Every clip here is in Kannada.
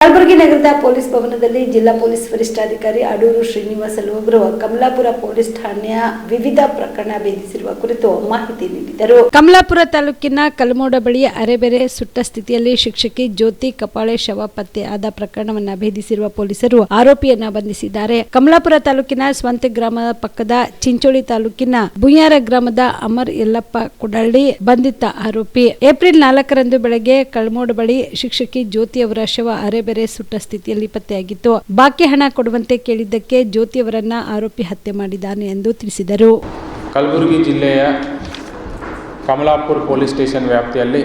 ಕಲಬುರಗಿ ನಗರದ ಪೊಲೀಸ್ ಭವನದಲ್ಲಿ ಜಿಲ್ಲಾ ಪೊಲೀಸ್ ವರಿಷ್ಠಾಧಿಕಾರಿ ಅಡೂರು ಶ್ರೀನಿವಾಸ್ ಅವರು ಕಮಲಾಪುರ ಪೊಲೀಸ್ ಠಾಣೆಯ ವಿವಿಧ ಪ್ರಕರಣ ಭೇದಿಸಿರುವ ಕುರಿತು ಮಾಹಿತಿ ನೀಡಿದರು. ಕಮಲಾಪುರ ತಾಲೂಕಿನ ಕಲ್ಮೋಡ ಬಳಿ ಅರೆಬೆರೆ ಸುಟ್ಟ ಸ್ಥಿತಿಯಲ್ಲಿ ಶಿಕ್ಷಕಿ ಜ್ಯೋತಿ ಕಪಾಳೆ ಶವ ಪತ್ತೆ ಆದ ಪ್ರಕರಣವನ್ನು ಭೇದಿಸಿರುವ ಪೊಲೀಸರು ಆರೋಪಿಯನ್ನ ಬಂಧಿಸಿದ್ದಾರೆ. ಕಮಲಾಪುರ ತಾಲೂಕಿನ ಸ್ವಂತ ಗ್ರಾಮದ ಪಕ್ಕದ ಚಿಂಚೋಳಿ ತಾಲೂಕಿನ ಬುಯ್ಯಾರ ಗ್ರಾಮದ ಅಮರ್ ಯಲ್ಲಪ್ಪ ಕುಡಳ್ಳಿ ಬಂಧಿತ ಆರೋಪಿ. ಏಪ್ರಿಲ್ 4ರಂದು ಬೆಳಗ್ಗೆ ಕಲ್ಮೋಡ ಬಳಿ ಶಿಕ್ಷಕಿ ಜ್ಯೋತಿ ಅವರ ಶವ ಅರೆಬೆರೆ ಸುಟ್ಟ ಸ್ಥಿತಿಯಲ್ಲಿ ಪತ್ತೆಯಾಗಿತ್ತು. ಬಾಕಿ ಹಣ ಕೊಡುವಂತೆ ಕೇಳಿದ್ದಕ್ಕೆ ಜ್ಯೋತಿ ಅವರನ್ನ ಆರೋಪಿ ಹತ್ಯೆ ಮಾಡಿದ್ದಾನೆ ಎಂದು ತಿಳಿಸಿದರು. ಕಲಬುರಗಿ ಜಿಲ್ಲೆಯ ಕಮಲಾಪುರ ಪೊಲೀಸ್ ಸ್ಟೇಷನ್ ವ್ಯಾಪ್ತಿಯಲ್ಲಿ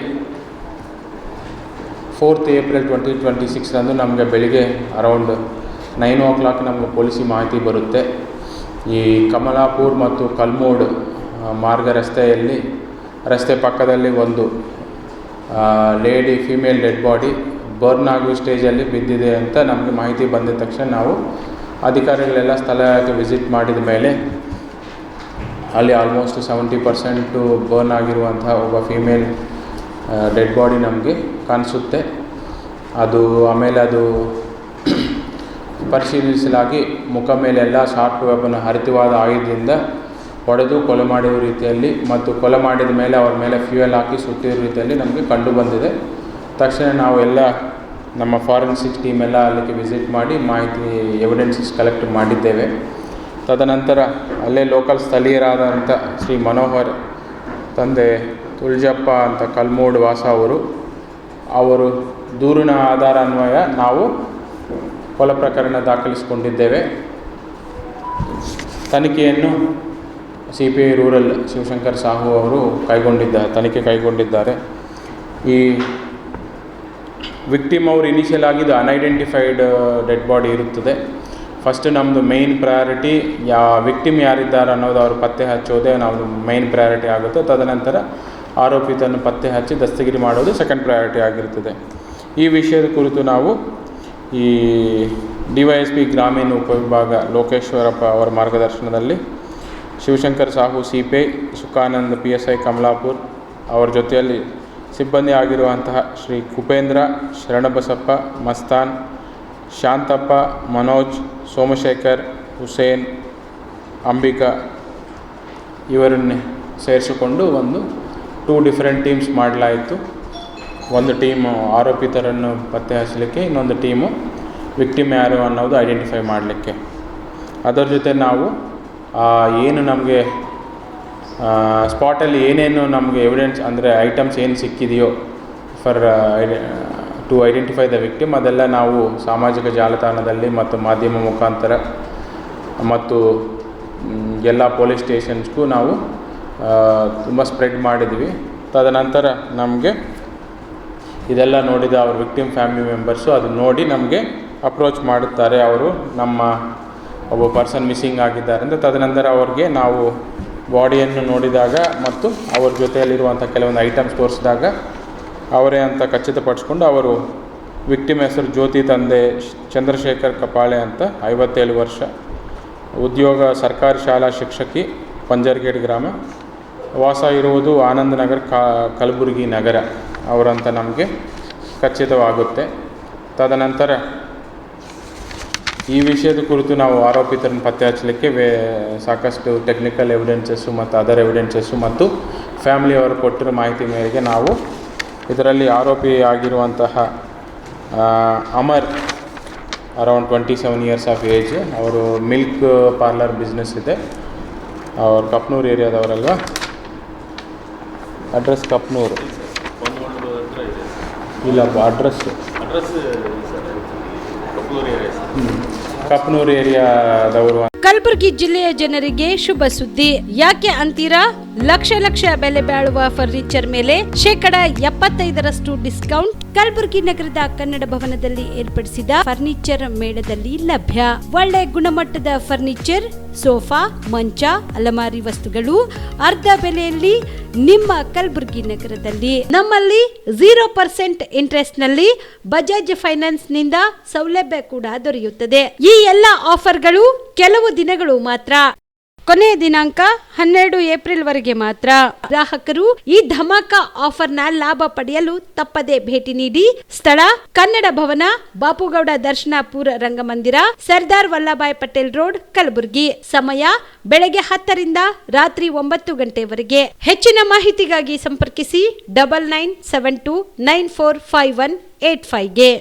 4th ಏಪ್ರಿಲ್ 2026 ರಂದು ನಮಗೆ ಬೆಳಿಗ್ಗೆ ಅರೌಂಡ್ 9 o'clock ನಮಗೆ ಪೊಲೀಸಿ ಮಾಹಿತಿ ಬರುತ್ತೆ. ಈ ಕಮಲಾಪುರ ಮತ್ತು ಕಲ್ಮೋಡ್ ಮಾರ್ಗ ರಸ್ತೆ ಪಕ್ಕದಲ್ಲಿ ಒಂದು lady female dead body burn ಆಗುವ ಸ್ಟೇಜಲ್ಲಿ ಬಿದ್ದಿದೆ ಅಂತ ನಮಗೆ ಮಾಹಿತಿ ಬಂದ ತಕ್ಷಣ ನಾವು ಅಧಿಕಾರಿಗಳೆಲ್ಲ ಸ್ಥಳಕ್ಕೆ ವಿಸಿಟ್ ಮಾಡಿದ ಮೇಲೆ ಅಲ್ಲಿ ಆಲ್ಮೋಸ್ಟ್ 70% ಬರ್ನ್ ಆಗಿರುವಂತಹ ಒಬ್ಬ ಫಿಮೇಲ್ ಡೆಡ್ ಬಾಡಿ ನಮಗೆ ಕಾಣಿಸುತ್ತೆ. ಆಮೇಲೆ ಅದು ಪರಿಶೀಲಿಸಲಾಗಿ ಮುಖ ಮೇಲೆಲ್ಲ ಶಾರ್ಪ್ ವೆಪನ್ ಹರಿತವಾದ ಆಯುಧದಿಂದ ಹೊಡೆದು ಕೊಲೆ ಮಾಡಿರೋ ರೀತಿಯಲ್ಲಿ ಮತ್ತು ಕೊಲೆ ಮಾಡಿದ ಮೇಲೆ ಅವ್ರ ಮೇಲೆ ಫ್ಯೂಯಲ್ ಹಾಕಿ ಸುಟ್ಟಿರೋ ರೀತಿಯಲ್ಲಿ ನಮಗೆ ಕಂಡು ಬಂದಿದೆ. ತಕ್ಷಣ ನಾವು ಎಲ್ಲ ನಮ್ಮ ಫಾರೆನ್ಸಿಕ್ ಟೀಮ್ ಎಲ್ಲ ಅಲ್ಲಿಗೆ ವಿಸಿಟ್ ಮಾಡಿ ಮಾಹಿತಿ ಎವಿಡೆನ್ಸಸ್ ಕಲೆಕ್ಟ್ ಮಾಡಿದ್ದೇವೆ. ತದನಂತರ ಅಲ್ಲೇ ಲೋಕಲ್ ಸ್ಥಳೀಯರಾದಂಥ ಶ್ರೀ ಮನೋಹರ್ ತಂದೆ ತುಳಜಪ್ಪ ಅಂತ ಕಲ್ಮೋಡ್ ವಾಸ ಅವರು ದೂರಿನ ಆಧಾರ ಅನ್ವಯ ನಾವು ಕೊಲೆ ಪ್ರಕರಣ ದಾಖಲಿಸಿಕೊಂಡಿದ್ದೇವೆ. ತನಿಖೆಯನ್ನು CPI ರೂರಲ್ ಶಿವಶಂಕರ್ ಸಾಹು ಅವರು ತನಿಖೆ ಕೈಗೊಂಡಿದ್ದಾರೆ. ಈ ವಿಕ್ಟಿಮ್ ಅವರು ಇನಿಷಿಯಲ್ ಆಗಿದ್ದು ಅನ್ಐಡೆಂಟಿಫೈಡ್ ಡೆಡ್ ಬಾಡಿ ಇರುತ್ತದೆ. ಫಸ್ಟ್ ನಮ್ಮದು ಮೇಯ್ನ್ ಪ್ರಯಾರಿಟಿ ವಿಕ್ಟಿಮ್ ಯಾರಿದ್ದಾರೆ ಅನ್ನೋದು ಅವರು ಪತ್ತೆ ಹಚ್ಚೋದೇ ನಾವು ಮೇಯ್ನ್ ಪ್ರಯಾರಿಟಿ ಆಗುತ್ತೆ. ತದನಂತರ ಆರೋಪಿತನ್ನು ಪತ್ತೆ ಹಚ್ಚಿ ದಸ್ತಗಿರಿ ಮಾಡೋದು ಸೆಕೆಂಡ್ ಪ್ರಯಾರಿಟಿ ಆಗಿರ್ತದೆ. ಈ ವಿಷಯದ ಕುರಿತು ನಾವು ಈ DYSP ಗ್ರಾಮೀಣ ಉಪವಿಭಾಗ ಲೋಕೇಶ್ವರಪ್ಪ ಅವರ ಮಾರ್ಗದರ್ಶನದಲ್ಲಿ ಶಿವಶಂಕರ್ ಸಾಹು CPI, ಸುಖಾನಂದ್ PSI ಕಮಲಾಪುರ್ ಅವರ ಜೊತೆಯಲ್ಲಿ ಸಿಬ್ಬಂದಿ ಆಗಿರುವಂತಹ ಶ್ರೀ ಕುಪೇಂದ್ರ, ಶರಣಬಸಪ್ಪ, ಮಸ್ತಾನ್, ಶಾಂತಪ್ಪ, ಮನೋಜ್, ಸೋಮಶೇಖರ್, ಹುಸೇನ್, ಅಂಬಿಕಾ ಇವರನ್ನೇ ಸೇರಿಸಿಕೊಂಡು 2 ಡಿಫರೆಂಟ್ ಟೀಮ್ಸ್ ಮಾಡಲಾಯಿತು. ಒಂದು ಟೀಮು ಆರೋಪಿತರನ್ನು ಪತ್ತೆ ಹಚ್ಚಲಿಕ್ಕೆ, ಇನ್ನೊಂದು ಟೀಮು ವಿಕ್ಟಿಮ್ ಯಾರು ಅನ್ನೋದು ಐಡೆಂಟಿಫೈ ಮಾಡಲಿಕ್ಕೆ. ಅದರ ಜೊತೆ ನಾವು ಏನು ನಮಗೆ ಸ್ಪಾಟಲ್ಲಿ ಏನೇನು ನಮಗೆ ಎವಿಡೆನ್ಸ್ ಅಂದರೆ ಐಟಮ್ಸ್ ಏನು ಸಿಕ್ಕಿದೆಯೋ ಟು ಐಡೆಂಟಿಫೈ ದ ವಿಕ್ಟಿಮ್ ಅದೆಲ್ಲ ನಾವು ಸಾಮಾಜಿಕ ಜಾಲತಾಣದಲ್ಲಿ ಮತ್ತು ಮಾಧ್ಯಮ ಮುಖಾಂತರ ಮತ್ತು ಎಲ್ಲ ಪೊಲೀಸ್ ಸ್ಟೇಷನ್ಸ್ಗೂ ನಾವು ತುಂಬ ಸ್ಪ್ರೆಡ್ ಮಾಡಿದ್ವಿ. ತದನಂತರ ನಮಗೆ ಇದೆಲ್ಲ ನೋಡಿದ ಅವ್ರ ವಿಕ್ಟಿಮ್ ಫ್ಯಾಮಿಲಿ ಮೆಂಬರ್ಸು ಅದು ನೋಡಿ ನಮಗೆ ಅಪ್ರೋಚ್ ಮಾಡುತ್ತಾರೆ. ಅವರು ನಮ್ಮ ಒಬ್ಬ ಪರ್ಸನ್ ಮಿಸ್ಸಿಂಗ್ ಆಗಿದ್ದಾರೆ ಅಂತ. ತದನಂತರ ಅವ್ರಿಗೆ ನಾವು ಬಾಡಿಯನ್ನು ನೋಡಿದಾಗ ಮತ್ತು ಅವ್ರ ಜೊತೆಯಲ್ಲಿರುವಂಥ ಕೆಲವೊಂದು ಐಟಮ್ಸ್ ತೋರಿಸಿದಾಗ ಅವರೇ ಅಂತ ಖಚಿತಪಡಿಸ್ಕೊಂಡು ಅವರು ವಿಕ್ಟಿಮ್ ಹೆಸರು ಜ್ಯೋತಿ, ತಂದೆ ಚಂದ್ರಶೇಖರ್ ಕಪಾಳೆ ಅಂತ 57 ವರ್ಷ, ಉದ್ಯೋಗ ಸರ್ಕಾರಿ ಶಾಲಾ ಶಿಕ್ಷಕಿ, ಪಂಜರ್ಗೇಟ್ ಗ್ರಾಮ, ವಾಸ ಇರುವುದು ಆನಂದ್ ನಗರ್ ಕಲಬುರಗಿ ನಗರ ಅವರಂತ ನಮಗೆ ಖಚಿತವಾಗುತ್ತೆ. ತದನಂತರ ಈ ವಿಷಯದ ಕುರಿತು ನಾವು ಆರೋಪಿತರನ್ನು ಪತ್ತೆ ಹಚ್ಚಲಿಕ್ಕೆ ಸಾಕಷ್ಟು ಟೆಕ್ನಿಕಲ್ ಎವಿಡೆನ್ಸಸ್ಸು ಮತ್ತು ಅದರ್ ಎವಿಡೆನ್ಸಸ್ಸು ಮತ್ತು ಫ್ಯಾಮಿಲಿಯವರು ಕೊಟ್ಟಿರೋ ಮಾಹಿತಿ ಮೇರೆಗೆ ನಾವು ಇದರಲ್ಲಿ ಆರೋಪಿ ಆಗಿರುವಂತಹ Amar around 27 years of age, ಅವರು ಮಿಲ್ಕ್ ಪಾರ್ಲರ್ ಬಿಸ್ನೆಸ್ ಇದೆ. ಅವರು ಕಪ್ನೂರು ಏರಿಯಾದವರಲ್ವಾ? ಅಡ್ರೆಸ್ ಕಪ್ನೂರು ಇಲ್ಲಪ್ಪ, ಕಪ್ನೂರು ಏರಿಯಾದವರು. ಕಲಬುರಗಿ ಜಿಲ್ಲೆಯ ಜನರಿಗೆ ಶುಭ ಸುದ್ದಿ. ಯಾಕೆ ಅಂತೀರಾ? ಲಕ್ಷ ಬೆಲೆ ಬಾಳುವ ಫರ್ನಿಚರ್ ಮೇಲೆ 75% ಡಿಸ್ಕೌಂಟ್ ಕಲಬುರಗಿ ನಗರದ ಕನ್ನಡ ಭವನದಲ್ಲಿ ಏರ್ಪಡಿಸಿದ ಫರ್ನಿಚರ್ ಮೇಳದಲ್ಲಿ ಲಭ್ಯ. ಒಳ್ಳೆ ಗುಣಮಟ್ಟದ ಫರ್ನಿಚರ್, ಸೋಫಾ, ಮಂಚ, ಅಲಮಾರಿ ವಸ್ತುಗಳು ಅರ್ಧ ಬೆಲೆಯಲ್ಲಿ ನಿಮ್ಮ ಕಲಬುರಗಿ ನಗರದಲ್ಲಿ. ನಮ್ಮಲ್ಲಿ 0% ಇಂಟ್ರೆಸ್ಟ್ ನಲ್ಲಿ ಬಜಾಜ್ ಫೈನಾನ್ಸ್ ನಿಂದ ಸೌಲಭ್ಯ ಕೂಡ ದೊರೆಯುತ್ತದೆ. ಈ ಎಲ್ಲ ಆಫರ್ಗಳು ಕೆಲವು ದಿನಗಳು ಮಾತ್ರ. ಕೊನೆಯ ದಿನಾಂಕ 12 ಏಪ್ರಿಲ್ ವರೆಗೆ ಮಾತ್ರ. ಗ್ರಾಹಕರು ಈ ಧಮಾಕ ಆಫರ್ನ ಲಾಭ ಪಡೆಯಲು ತಪ್ಪದೆ ಭೇಟಿ ನೀಡಿ. ಸ್ಥಳ ಕನ್ನಡ ಭವನ, ಬಾಪುಗೌಡ ದರ್ಶನಾಪುರ ರಂಗಮಂದಿರ, ಸರ್ದಾರ್ ವಲ್ಲಭಾಯ್ ಪಟೇಲ್ ರೋಡ್, ಕಲಬುರಗಿ. ಸಮಯ ಬೆಳಗ್ಗೆ 10 ರಿಂದ ರಾತ್ರಿ 9 ಗಂಟೆವರೆಗೆ. ಹೆಚ್ಚಿನ ಮಾಹಿತಿಗಾಗಿ ಸಂಪರ್ಕಿಸಿ 9972945185ಗೆ.